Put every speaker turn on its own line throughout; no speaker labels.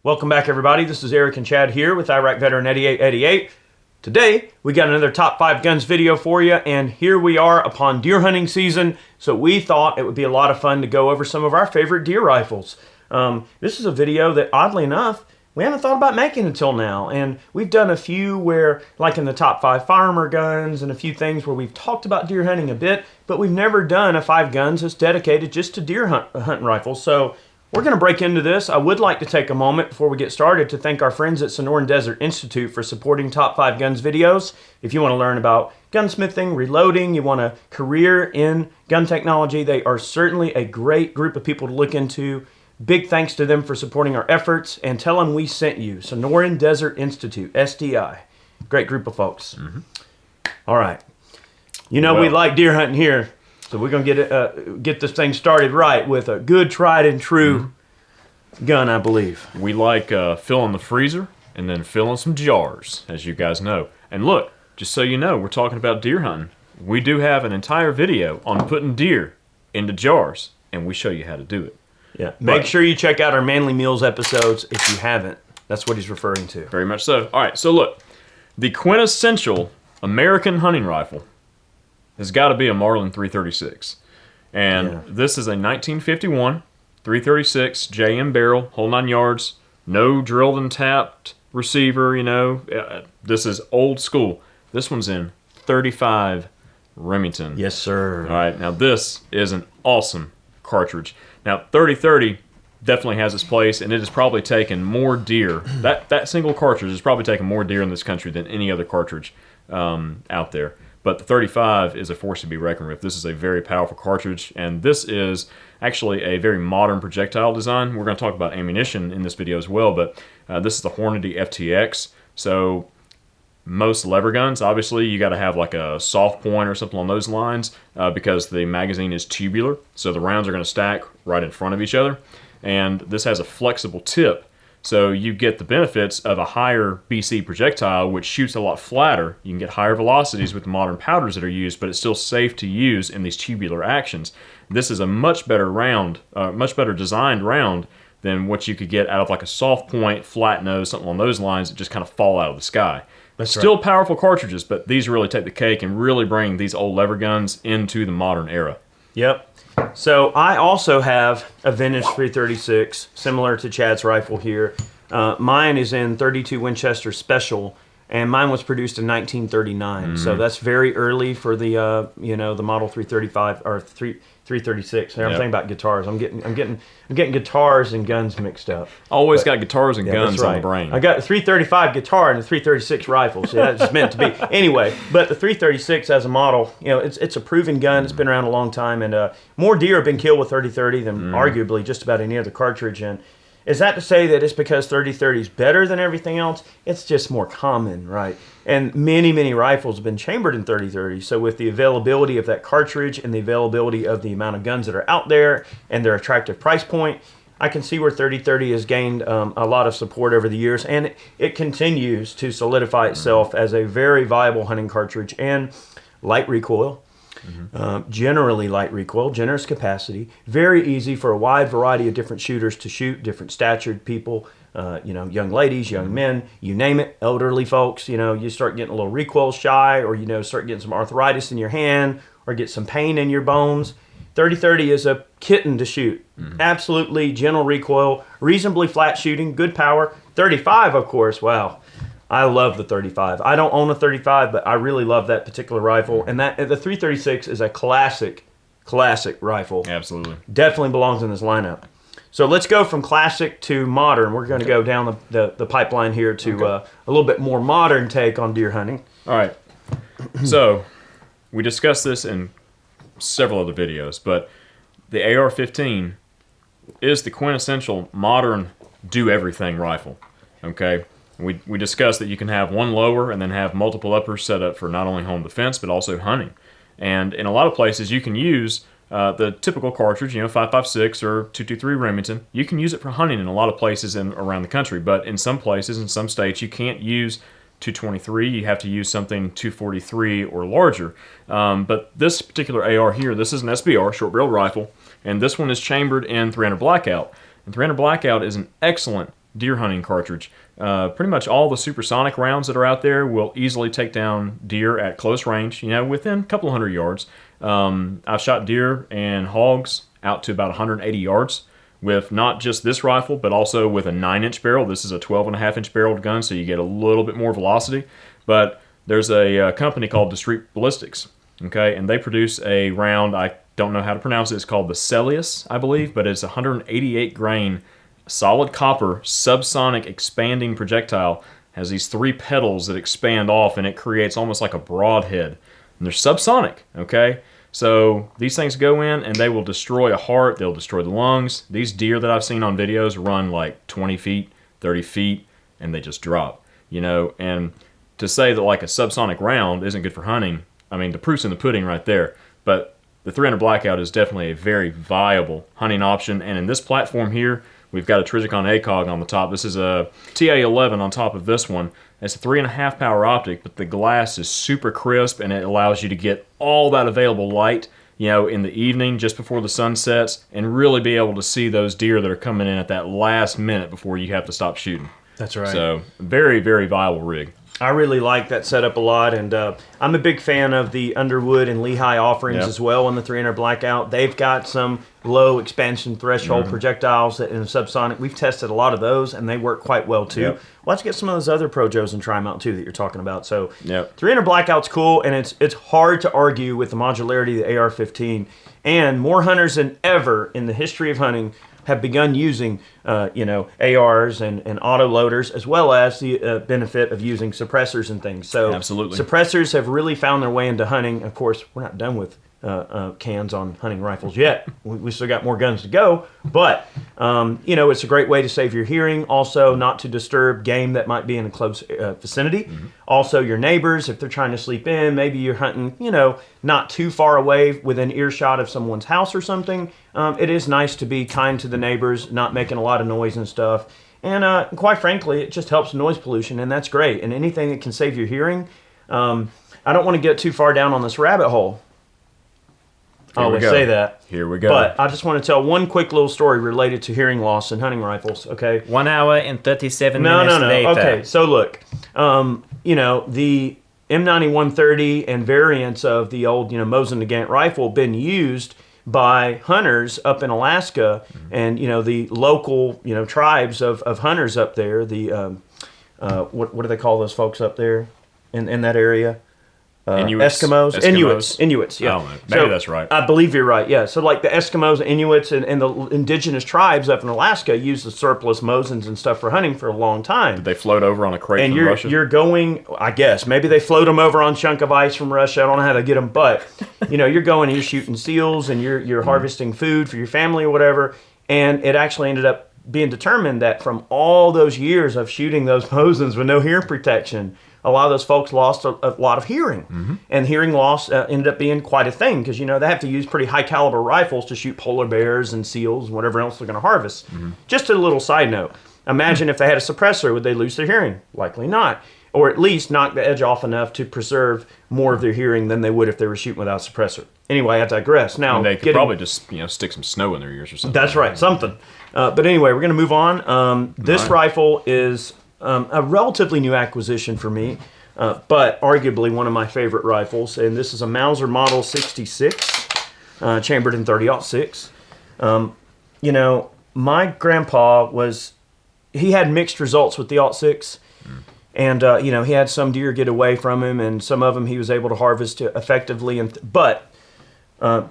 Welcome back, everybody. This is Eric and Chad here with Iraq Veteran 8888. Today, we got another Top 5 Guns video for you, and here we are upon deer hunting season, so we thought it would be a lot of fun to go over some of our favorite deer rifles. This is a video that, oddly enough, we haven't thought about making until now, and we've done a few where, like in the Top 5 Firearmer Guns and a few things where we've talked about deer hunting a bit, but we've never done a 5 guns that's dedicated just to deer hunting rifles. So we're going to break into this. I would like to take a moment before we get started to thank our friends at Sonoran Desert Institute for supporting Top 5 Guns videos. If you want to learn about gunsmithing, reloading, you want a career in gun technology, they are certainly a great group of people to look into. Big thanks to them for supporting our efforts, and tell them we sent you. Sonoran Desert Institute, SDI. Great group of folks. All right. You know, we like deer hunting here. So we're going to get this thing started right with a good, tried and true gun, I believe.
We like filling the freezer and then filling some jars, as you guys know. And look, just so you know, we're talking about deer hunting. We do have an entire video on putting deer into jars, and we show you how to do it.
Yeah. Make sure you check out our Manly Meals episodes if you haven't. That's what he's referring to.
Very much so. All right, so look, the quintessential American hunting rifle has got to be a Marlin 336. And this is a 1951 336 JM barrel, whole 9 yards, no drilled and tapped receiver, you know. This is old school. This one's in 35 Remington.
Yes, sir.
All right, now this is an awesome cartridge. Now, 3030 definitely has its place, and it has probably taken more deer. That single cartridge has probably taken more deer in this country than any other cartridge out there. But the 35 is a force to be reckoned with. This is a very powerful cartridge, and this is actually a very modern projectile design. We're going to talk about ammunition in this video as well, but this is the Hornady FTX. So most lever guns, obviously, you got to have like a soft point or something along those lines because the magazine is tubular, so the rounds are going to stack right in front of each other. And this has a flexible tip, so you get the benefits of a higher BC projectile, which shoots a lot flatter. You can get higher velocities with the modern powders that are used, but it's still safe to use in these tubular actions. This is a much better round, much better designed round than what you could get out of like a soft point, flat nose, something along those lines that just kind of fall out of the sky.
That's
Still
right.
Powerful cartridges, but these really take the cake and really bring these old lever guns into the modern era.
Yep. So I also have a vintage 336, similar to Chad's rifle here. Mine is in 32 Winchester Special, and mine was produced in 1939. So that's very early for the the model 335 or 336. I'm thinking about guitars. I'm getting guitars and guns mixed up.
Always got guitars and guns on the brain.
I got a 335 guitar and a 336 rifle. So that's meant to be. Anyway, but the 336 as a model, it's a proven gun. It's been around a long time, and more deer have been killed with 30-30 than arguably just about any other cartridge. And is that to say that it's because 30-30 is better than everything else? It's just more common, right? And many, many rifles have been chambered in 30-30. So with the availability of that cartridge and the availability of the amount of guns that are out there and their attractive price point, I can see where 30-30 has gained a lot of support over the years, and it continues to solidify itself as a very viable hunting cartridge. And light recoil. Generally light recoil, generous capacity, very easy for a wide variety of different shooters to shoot, different statured people, young ladies, young men, you name it, elderly folks. You start getting a little recoil shy, or start getting some arthritis in your hand, or get some pain in your bones. 30-30 is a kitten to shoot. Absolutely gentle recoil, reasonably flat shooting, good power. 35, of course, wow. I love the 35. I don't own a 35, but I really love that particular rifle. And the 336 is a classic rifle.
Absolutely.
Definitely belongs in this lineup. So let's go from classic to modern. We're going to go down the pipeline here to a little bit more modern take on deer hunting.
All right. So we discussed this in several other videos, but the AR-15 is the quintessential modern do-everything rifle. Okay? We discussed that you can have one lower and then have multiple uppers set up for not only home defense, but also hunting. And in a lot of places, you can use the typical cartridge, 5.56 or 223 Remington. You can use it for hunting in a lot of places around the country, but in some places, in some states, you can't use 223. You have to use something 243 or larger. But this particular AR here, this is an SBR, short barrel rifle, and this one is chambered in 300 Blackout. And 300 Blackout is an excellent deer hunting cartridge. Pretty much all the supersonic rounds that are out there will easily take down deer at close range, within a couple hundred yards. I've shot deer and hogs out to about 180 yards with not just this rifle, but also with a 9-inch barrel. This is a 12.5-inch barreled gun, so you get a little bit more velocity. But there's a company called Discreet Ballistics, okay, and they produce a round, I don't know how to pronounce it, it's called the Celius, I believe, but it's 188 grain solid copper subsonic expanding projectile. Has these 3 petals that expand off, and it creates almost like a broadhead. And they're subsonic, okay? So these things go in and they will destroy a heart, they'll destroy the lungs. These deer that I've seen on videos run like 20 feet, 30 feet, and they just drop, And to say that like a subsonic round isn't good for hunting, I mean, the proof's in the pudding right there. But the 300 Blackout is definitely a very viable hunting option. And in this platform here, we've got a Trijicon ACOG on the top. This is a TA11 on top of this one. It's a 3.5 power optic, but the glass is super crisp, and it allows you to get all that available light, in the evening just before the sun sets, and really be able to see those deer that are coming in at that last minute before you have to stop shooting.
That's right.
So very, very viable rig.
I really like that setup a lot, and I'm a big fan of the Underwood and Lehigh offerings as well on the 300 Blackout. They've got some low expansion threshold projectiles in subsonic. We've tested a lot of those, and they work quite well too.
Yep.
We'll have to get some of those other Projos and try them out too that you're talking about. So 300 Blackout's cool, and it's hard to argue with the modularity of the AR-15. And more hunters than ever in the history of hunting have begun using, ARs and auto loaders, as well as the benefit of using suppressors and things. So
absolutely,
suppressors have really found their way into hunting. Of course, we're not done with cans on hunting rifles yet. We still got more guns to go, but it's a great way to save your hearing. Also, not to disturb game that might be in a close vicinity. Also, your neighbors, if they're trying to sleep in, maybe you're hunting, not too far away within earshot of someone's house or something. It is nice to be kind to the neighbors, not making a lot of noise and stuff. And quite frankly, it just helps noise pollution, and that's great. And anything that can save your hearing, I don't want to get too far down on this rabbit hole. I always say that.
Here we go.
But I just want to tell one quick little story related to hearing loss and hunting rifles, okay?
1 hour and 37 minutes later.
Okay, so look, the M9130 and variants of the old, Mauser Nagant rifle been used by hunters up in Alaska and, the local, tribes of hunters up there. The, what do they call those folks up there in that area?
Inuits.
Inuits, yeah.
Oh, maybe that's right.
I believe you're right, yeah. So like the Eskimos, Inuits, and the indigenous tribes up in Alaska use the surplus Mosins and stuff for hunting for a long time.
Did they float over on a crate
and
from Russia?
You're going, I guess, maybe they float them over on a chunk of ice from Russia. I don't know how they get them, but, you're going and you're shooting seals and you're harvesting food for your family or whatever, and it actually ended up being determined that from all those years of shooting those Mosins with no hearing protection, a lot of those folks lost a lot of hearing. And hearing loss ended up being quite a thing because, they have to use pretty high caliber rifles to shoot polar bears and seals and whatever else they're going to harvest. Just a little side note. Imagine if they had a suppressor, would they lose their hearing? Likely not. Or at least knock the edge off enough to preserve more of their hearing than they would if they were shooting without a suppressor. Anyway, I digress. Now,
they could probably just stick some snow in their ears or something.
That's right, something. But anyway, we're going to move on. This rifle is a relatively new acquisition for me, but arguably one of my favorite rifles. And this is a Mauser Model 66, chambered in 30-06. My grandpa he had mixed results with the 06. And, he had some deer get away from him, and some of them he was able to harvest effectively. But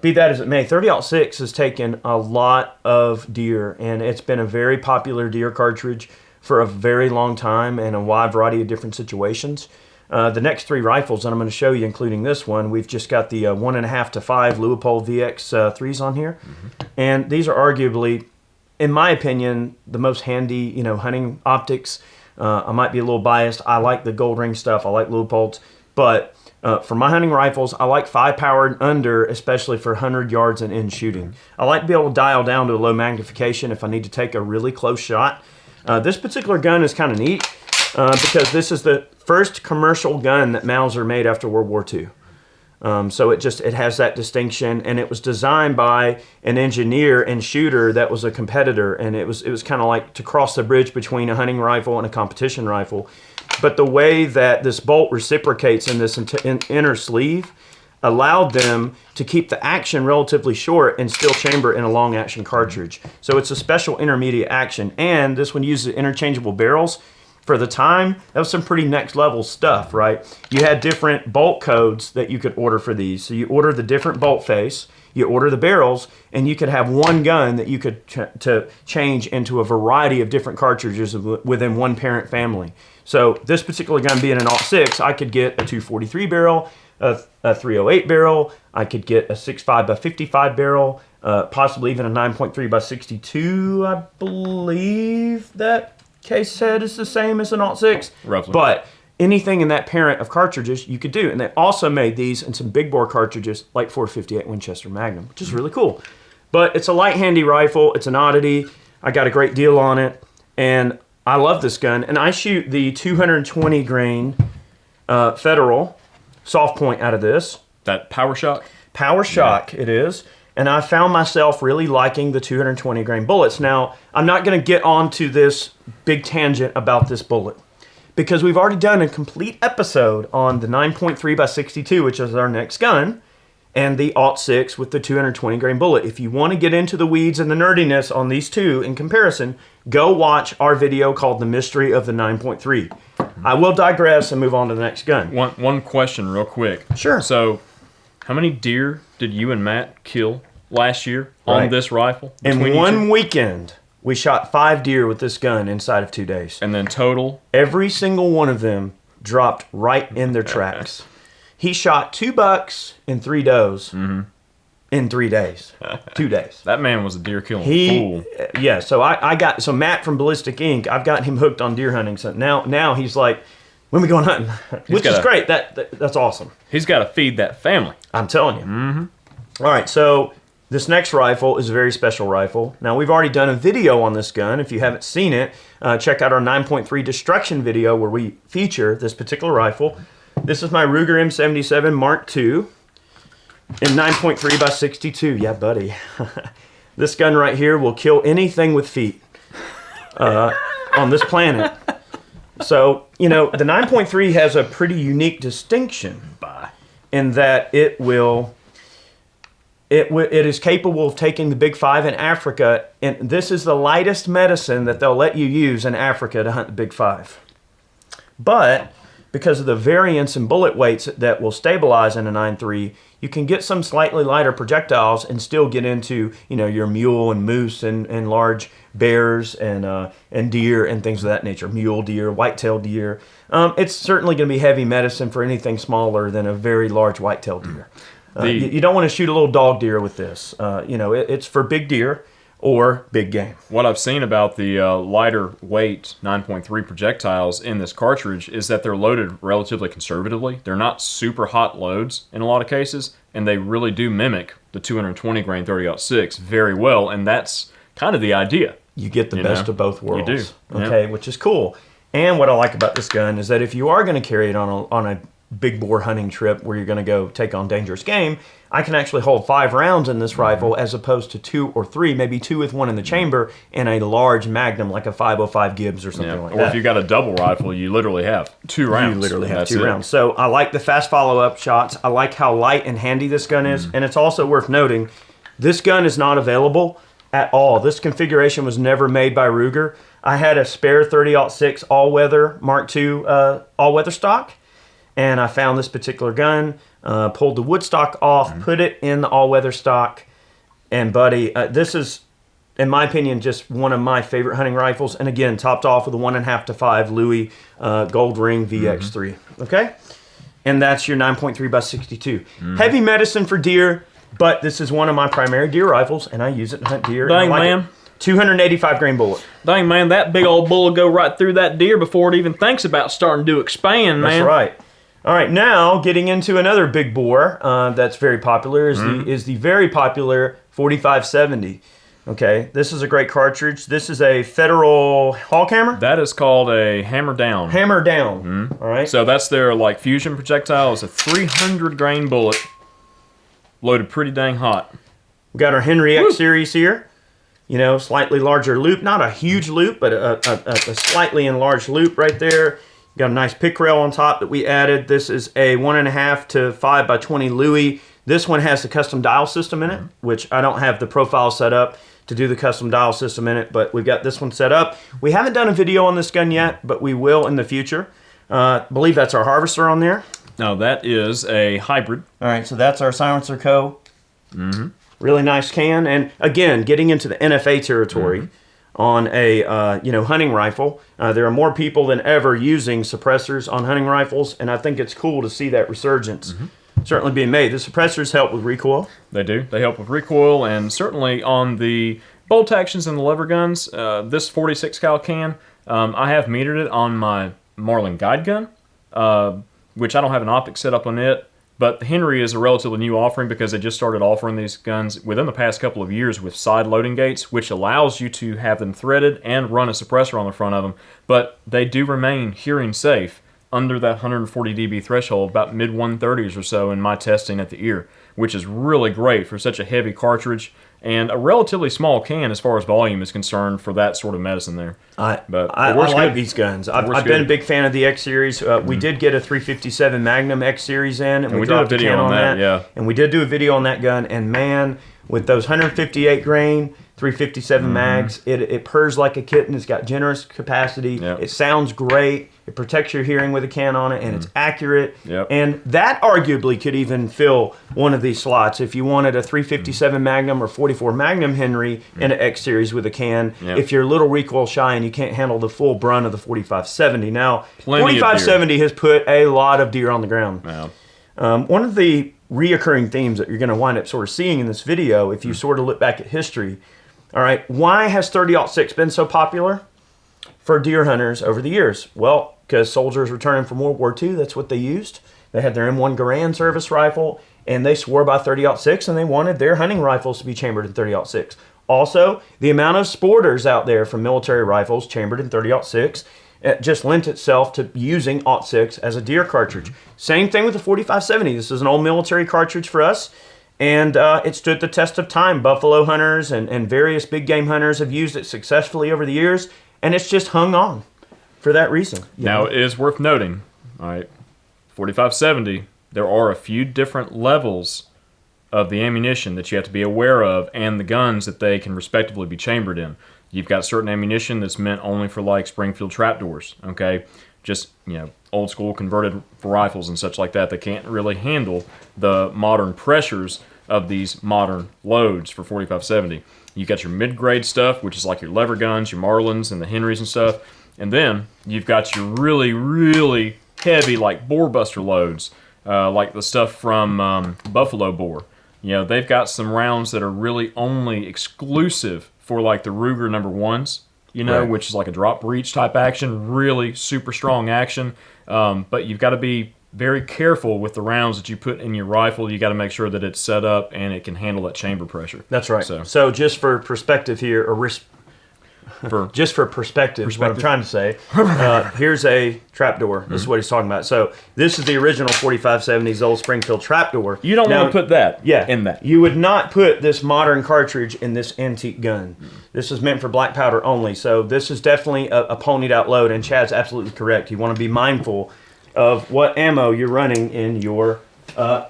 be that as it may, 30-06 has taken a lot of deer, and it's been a very popular deer cartridge for a very long time in a wide variety of different situations. The next 3 rifles that I'm going to show you, including this one, we've just got the 1.5 to 5 Leupold VX3s on here. And these are arguably, in my opinion, the most handy, hunting optics. I might be a little biased. I like the gold ring stuff. I like Leupolds. But for my hunting rifles, I like 5 and under, especially for 100 yards and in shooting. I like to be able to dial down to a low magnification if I need to take a really close shot. This particular gun is kind of neat because this is the first commercial gun that Mauser made after World War II. So it has that distinction, and it was designed by an engineer and shooter that was a competitor, and it was kind of like to cross the bridge between a hunting rifle and a competition rifle. But the way that this bolt reciprocates in this inner sleeve allowed them to keep the action relatively short and still chamber in a long action cartridge. So it's a special intermediate action, and this one uses interchangeable barrels. For the time, that was some pretty next level stuff, right? You had different bolt codes that you could order for these. So you order the different bolt face, you order the barrels, and you could have one gun that you could to change into a variety of different cartridges within one parent family. So this particular gun being an AUG-6, I could get a 243 barrel, a 308 barrel, I could get a 6.5 by 55 barrel, possibly even a 9.3 by 62, I believe that case head is the same as an AUG-6.
Roughly.
But anything in that parent of cartridges you could do. And they also made these in some big bore cartridges like 458 Winchester Magnum, which is really cool. But it's a light handy rifle. It's an oddity. I got a great deal on it. And I love this gun. And I shoot the 220 grain Federal soft point out of this.
That Power Shock?
Power Shock, it is. And I found myself really liking the 220 grain bullets. Now, I'm not going to get onto this big tangent about this bullet because we've already done a complete episode on the 9.3 by 62, which is our next gun, and the AUG-6 with the 220 grain bullet. If you want to get into the weeds and the nerdiness on these two in comparison, go watch our video called The Mystery of the 9.3. I will digress and move on to the next gun.
One question real quick.
Sure.
So, how many deer did you and Matt kill last year on this rifle?
In one weekend, we shot 5 deer with this gun inside of 2 days.
And then total?
Every single one of them dropped right in their tracks. He shot 2 bucks and 3 does in 3 days. 2 days.
That man was a deer killing fool.
Yeah, so so Matt from Ballistic Inc., I've got him hooked on deer hunting. So now he's like, when we going hunting? Which is great. That's awesome.
He's got to feed that family.
I'm telling you. All right, so this next rifle is a very special rifle. Now, we've already done a video on this gun. If you haven't seen it, check out our 9.3 destruction video where we feature this particular rifle. This is my Ruger M77 Mark II in 9.3 by 62. Yeah, buddy. This gun right here will kill anything with feet on this planet. So, the 9.3 has a pretty unique distinction in that it is capable of taking the Big 5 in Africa, and this is the lightest medicine that they'll let you use in Africa to hunt the Big 5. But because of the variance in bullet weights that will stabilize in a 9.3, you can get some slightly lighter projectiles and still get into, your mule and moose and large bears and deer and things of that nature. Mule deer, white-tailed deer. It's certainly going to be heavy medicine for anything smaller than a very large white-tailed deer. You don't want to shoot a little dog deer with this. It's for big deer or big game.
What I've seen about the lighter weight 9.3 projectiles in this cartridge is that they're loaded relatively conservatively. They're not super hot loads in a lot of cases, and they really do mimic the 220 grain 30-06 very well, and that's kind of the idea.
You get the best of both worlds.
You do.
Okay, which is cool. And what I like about this gun is that if you are going to carry it on a big bore hunting trip where you're going to go take on dangerous game, I can actually hold 5 rounds in this rifle as opposed to 2 or 3, maybe 2 with 1 in the chamber, and a large Magnum like a 505 Gibbs or something like that.
Or if you got a double rifle, you literally have 2 rounds.
You literally have 2 rounds. So I like the fast follow-up shots. I like how light and handy this gun is, and it's also worth noting, this gun is not available at all. This configuration was never made by Ruger. I had a spare 30-06 all-weather Mark II all-weather stock, and I found this particular gun, pulled the wood stock off, put it in the all-weather stock, and buddy, this is, in my opinion, just one of my favorite hunting rifles, and again, topped off with a 1.5 to 5 Louis Gold Ring VX3, okay? And that's your 9.3 by 62. Heavy medicine for deer, but this is one of my primary deer rifles, and I use it to hunt deer.
Dang, man.
285 grain bullet.
Dang, man, that big old bull will go right through that deer before it even thinks about starting to expand, man.
That's right. All right, now getting into another big bore that's very popular is the very popular 4570. Okay, this is a great cartridge. This is a Federal hawk hammer.
That is called a hammer down.
Hammer down. All right.
So that's their like fusion projectile. It's a 300 grain bullet, loaded pretty dang hot.
We got our Henry X series here. You know, slightly larger loop, not a huge loop, but a slightly enlarged loop right there. Got a nice pick rail on top that we added. This is a 1.5 to 5 by 20 Louis. This one has the custom dial system in it, which I don't have the profile set up to do the custom dial system in it, but we've got this one set up. We haven't done a video on this gun yet, but we will in the future. Believe that's our harvester on there.
No, that is a hybrid.
All right, so that's our Silencer Co. Really nice can, and again, getting into the NFA territory on a hunting rifle. There are more people than ever using suppressors on hunting rifles, and I think it's cool to see that resurgence certainly being made. The suppressors help with recoil.
They do. They help with recoil, and certainly on the bolt actions and the lever guns. This 46 cal can, I have metered it on my Marlin guide gun, which I don't have an optic set up on it. But the Henry is a relatively new offering because they just started offering these guns within the past couple of years with side loading gates, which allows you to have them threaded and run a suppressor on the front of them. But they do remain hearing safe under that 140 dB threshold, about mid 130s or so in my testing at the ear, which is really great for such a heavy cartridge and a relatively small can as far as volume is concerned for that sort of medicine there.
I like these guns. I've been a big fan of the X series. We did get a 357 Magnum X series in, and we dropped a video on that.
Yeah.
And we did do a video on that gun, and man, with those 158 grain 357 mags, it purrs like a kitten. It's got generous capacity.
Yep.
It sounds great. It protects your hearing with a can on it, and it's accurate.
Yep.
And that arguably could even fill one of these slots if you wanted a 357 Magnum or 44 Magnum Henry in an X series with a can.
Yep.
If you're a little recoil shy and you can't handle the full brunt of the 4570. Now,
Plenty
4570 has put a lot of deer on the ground.
Yeah.
One of the reoccurring themes that you're going to wind up sort of seeing in this video, if you sort of look back at history, all right, why has 30-06 been so popular for deer hunters over the years? Well, because soldiers returning from World War II, that's what they used. They had their M1 Garand service rifle, and they swore by 30-06, and they wanted their hunting rifles to be chambered in 30-06. Also, the amount of sporters out there from military rifles chambered in 30-06 just lent itself to using .6 as a deer cartridge. Same thing with the 4570. This is an old military cartridge for us, and it stood the test of time. Buffalo hunters and various big game hunters have used it successfully over the years, and it's just hung on for that reason.
Now, it is worth noting, all right, 4570, there are a few different levels of the ammunition that you have to be aware of and the guns that they can respectively be chambered in. You've got certain ammunition that's meant only for like Springfield trapdoors, okay? Just, old school converted for rifles and such like that. They can't really handle the modern pressures of these modern loads for 4570. You got your mid-grade stuff, which is like your lever guns, your Marlins and the Henrys and stuff. And then you've got your really, really heavy like bore buster loads, like the stuff from Buffalo Bore. They've got some rounds that are really only exclusive for like the Ruger number ones,
Right.
which is like a drop breech type action, really super strong action. But you've got to be very careful with the rounds that you put in your rifle. You got to make sure that it's set up and it can handle that chamber pressure.
That's right. So just for perspective here, just for perspective, what I'm trying to say, here's a trapdoor. This is what he's talking about. So this is the original 4570's old Springfield trapdoor.
You don't want to put that in that.
You would not put this modern cartridge in this antique gun. This is meant for black powder only. So this is definitely a ponied out load, and Chad's absolutely correct. You want to be mindful of what ammo you're running in your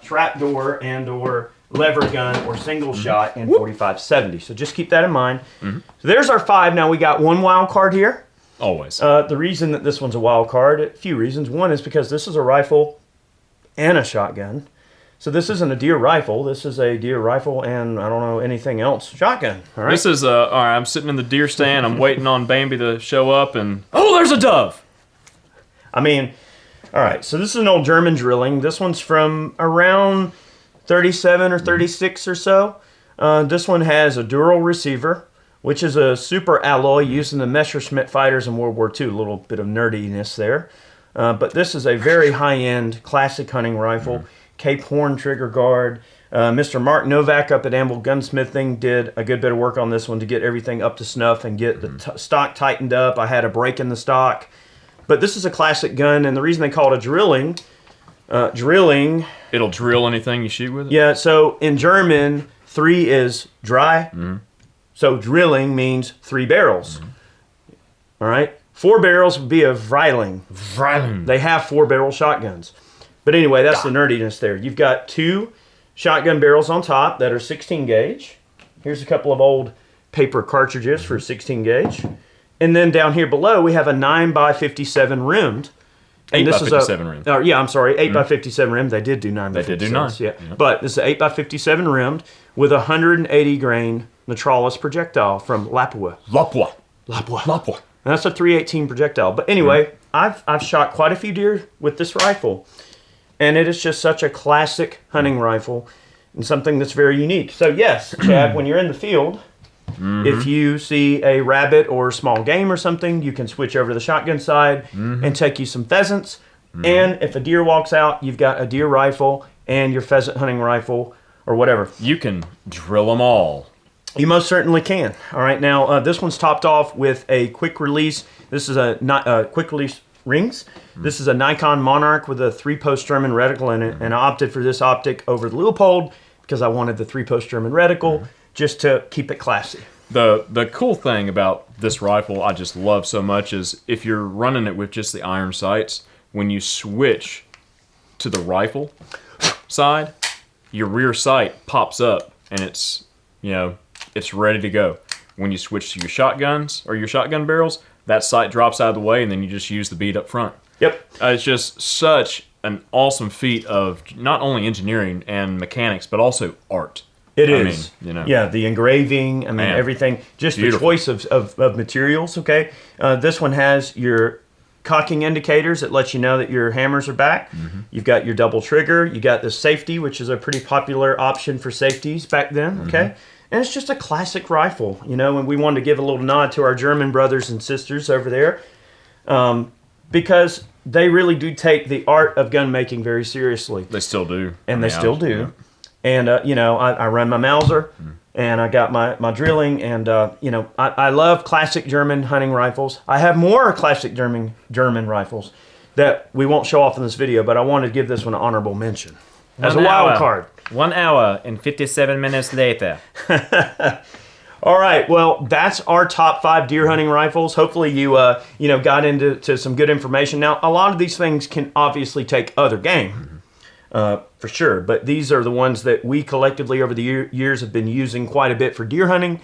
trapdoor and or lever gun or single shot in 4570. So just keep that in mind. So there's our 5. Now we got one wild card here.
Always.
The reason that this one's a wild card, a few reasons. One is because this is a rifle and a shotgun. So this isn't a deer rifle. This is a deer rifle and I don't know anything else. Shotgun. All right.
This is all right. I'm sitting in the deer stand. I'm waiting on Bambi to show up, and there's a dove.
I mean, all right. So this is an old German drilling. This one's from around 37 or 36 or so. This one has a dural receiver, which is a super alloy used in the Messerschmitt fighters in World War II. A little bit of nerdiness there. But this is a very high-end classic hunting rifle. Cape Horn trigger guard. Mr. Mark Novak up at Anvil Gunsmithing did a good bit of work on this one to get everything up to snuff and get the stock tightened up. I had a break in the stock. But this is a classic gun, and the reason they call it a drilling...
It'll drill anything you shoot with it?
Yeah, so in German, 3 is dry. So drilling means 3 barrels. All right? 4 barrels would be a Vreiling. They have 4-barrel shotguns. But anyway, that's the nerdiness there. You've got 2 shotgun barrels on top that are 16 gauge. Here's a couple of old paper cartridges for 16 gauge. And then down here below, we have a 9x57 rimmed.
8x57 rimmed.
Yeah, I'm sorry, 8x57 rimmed. They did do 9x57.
They did do 9.
Yeah. But this is 8x57 rimmed with a 180 grain Neutralis projectile from Lapua.
Lapua.
And that's a 318 projectile. But anyway, I've shot quite a few deer with this rifle. And it is just such a classic hunting rifle and something that's very unique. So yes, Chad, when you're in the field, if you see a rabbit or small game or something, you can switch over to the shotgun side and take you some pheasants. And if a deer walks out, you've got a deer rifle and your pheasant hunting rifle or whatever.
You can drill them all.
You most certainly can. All right, now this one's topped off with a quick release. This is a quick release rings. This is a Nikon Monarch with a 3-post German reticle in it, and I opted for this optic over the Leupold because I wanted the 3-post German reticle just to keep it classy.
The cool thing about this rifle I just love so much is if you're running it with just the iron sights, when you switch to the rifle side, your rear sight pops up and it's, it's ready to go. When you switch to your shotguns or your shotgun barrels, that sight drops out of the way and then you just use the bead up front.
Yep.
It's just such an awesome feat of not only engineering and mechanics, but also art.
It is. Yeah, the engraving, everything. Just
Beautiful.
The choice of materials, okay? This one has your cocking indicators that let you know that your hammers are back. You've got your double trigger. You got the safety, which is a pretty popular option for safeties back then, okay? And it's just a classic rifle, and we wanted to give a little nod to our German brothers and sisters over there because they really do take the art of gun making very seriously.
They still do.
And they still do. Yeah. And, I run my Mauser, and I got my drilling, and, I love classic German hunting rifles. I have more classic German rifles that we won't show off in this video, but I wanted to give this one an honorable mention. As a wild card.
1 hour and 57 minutes later.
All right, well, that's our top 5 deer hunting rifles. Hopefully you, got into some good information. Now, a lot of these things can obviously take other game, for sure. But these are the ones that we collectively over the years have been using quite a bit for deer hunting.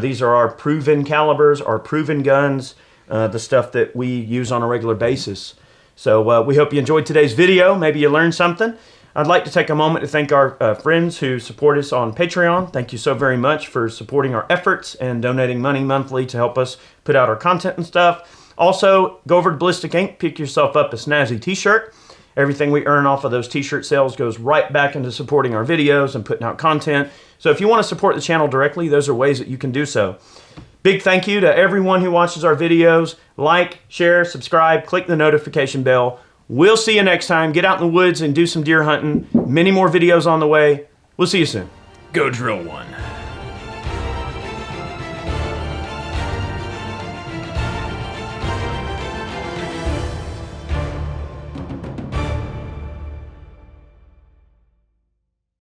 These are our proven calibers, our proven guns, the stuff that we use on a regular basis. So we hope you enjoyed today's video. Maybe you learned something. I'd like to take a moment to thank our friends who support us on Patreon. Thank you so very much for supporting our efforts and donating money monthly to help us put out our content and stuff. Also, go over to Ballistic Ink, pick yourself up a snazzy t-shirt. Everything we earn off of those t-shirt sales goes right back into supporting our videos and putting out content. So if you want to support the channel directly, those are ways that you can do so. Big thank you to everyone who watches our videos. Like, share, subscribe, click the notification bell. We'll see you next time. Get out in the woods and do some deer hunting. Many more videos on the way. We'll see you soon.
Go drill one.